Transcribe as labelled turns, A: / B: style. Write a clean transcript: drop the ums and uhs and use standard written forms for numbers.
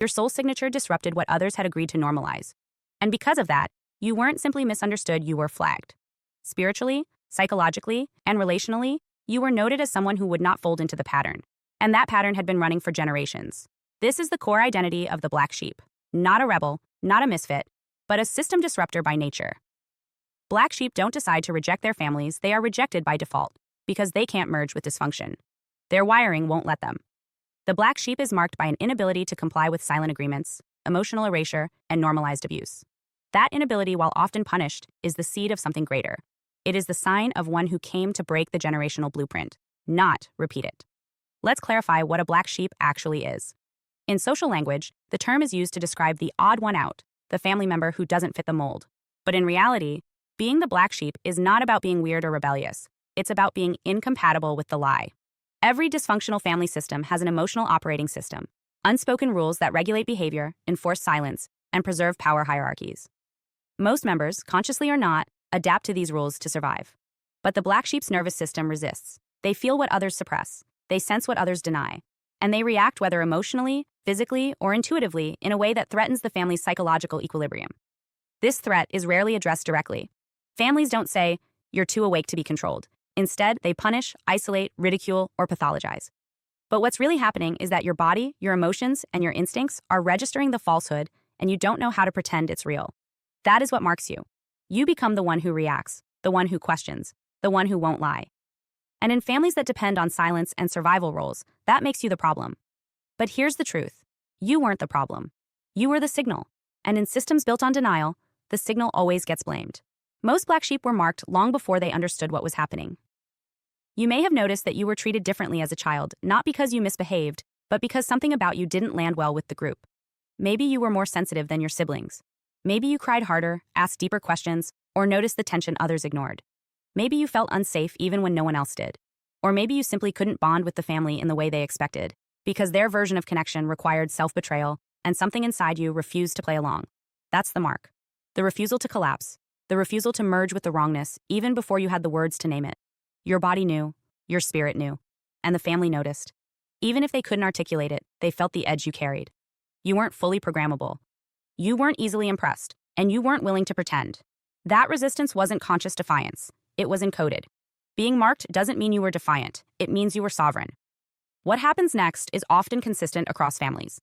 A: Your soul signature disrupted what others had agreed to normalize. And because of that, you weren't simply misunderstood, you were flagged. Spiritually, psychologically, and relationally, you were noted as someone who would not fold into the pattern. And that pattern had been running for generations. This is the core identity of the black sheep. Not a rebel, not a misfit, but a system disruptor by nature. Black sheep don't decide to reject their families, they are rejected by default, because they can't merge with dysfunction. Their wiring won't let them. The black sheep is marked by an inability to comply with silent agreements, emotional erasure, and normalized abuse. That inability, while often punished, is the seed of something greater. It is the sign of one who came to break the generational blueprint, not repeat it. Let's clarify what a black sheep actually is. In social language, the term is used to describe the odd one out, the family member who doesn't fit the mold. But in reality, being the black sheep is not about being weird or rebellious. It's about being incompatible with the lie. Every dysfunctional family system has an emotional operating system, unspoken rules that regulate behavior, enforce silence, and preserve power hierarchies. Most members, consciously or not, adapt to these rules to survive. But the black sheep's nervous system resists. They feel what others suppress. They sense what others deny. And they react whether emotionally, physically, or intuitively in a way that threatens the family's psychological equilibrium. This threat is rarely addressed directly. Families don't say, "You're too awake to be controlled." Instead, they punish, isolate, ridicule, or pathologize. But what's really happening is that your body, your emotions, and your instincts are registering the falsehood, and you don't know how to pretend it's real. That is what marks you. You become the one who reacts, the one who questions, the one who won't lie. And in families that depend on silence and survival roles, that makes you the problem. But here's the truth. You weren't the problem. You were the signal. And in systems built on denial, the signal always gets blamed. Most black sheep were marked long before they understood what was happening. You may have noticed that you were treated differently as a child, not because you misbehaved, but because something about you didn't land well with the group. Maybe you were more sensitive than your siblings. Maybe you cried harder, asked deeper questions, or noticed the tension others ignored. Maybe you felt unsafe even when no one else did. Or maybe you simply couldn't bond with the family in the way they expected, because their version of connection required self-betrayal, and something inside you refused to play along. That's the mark. The refusal to collapse. The refusal to merge with the wrongness, even before you had the words to name it. Your body knew, your spirit knew, and the family noticed. Even if they couldn't articulate it, they felt the edge you carried. You weren't fully programmable. You weren't easily impressed, and you weren't willing to pretend. That resistance wasn't conscious defiance. It was encoded. Being marked doesn't mean you were defiant. It means you were sovereign. What happens next is often consistent across families.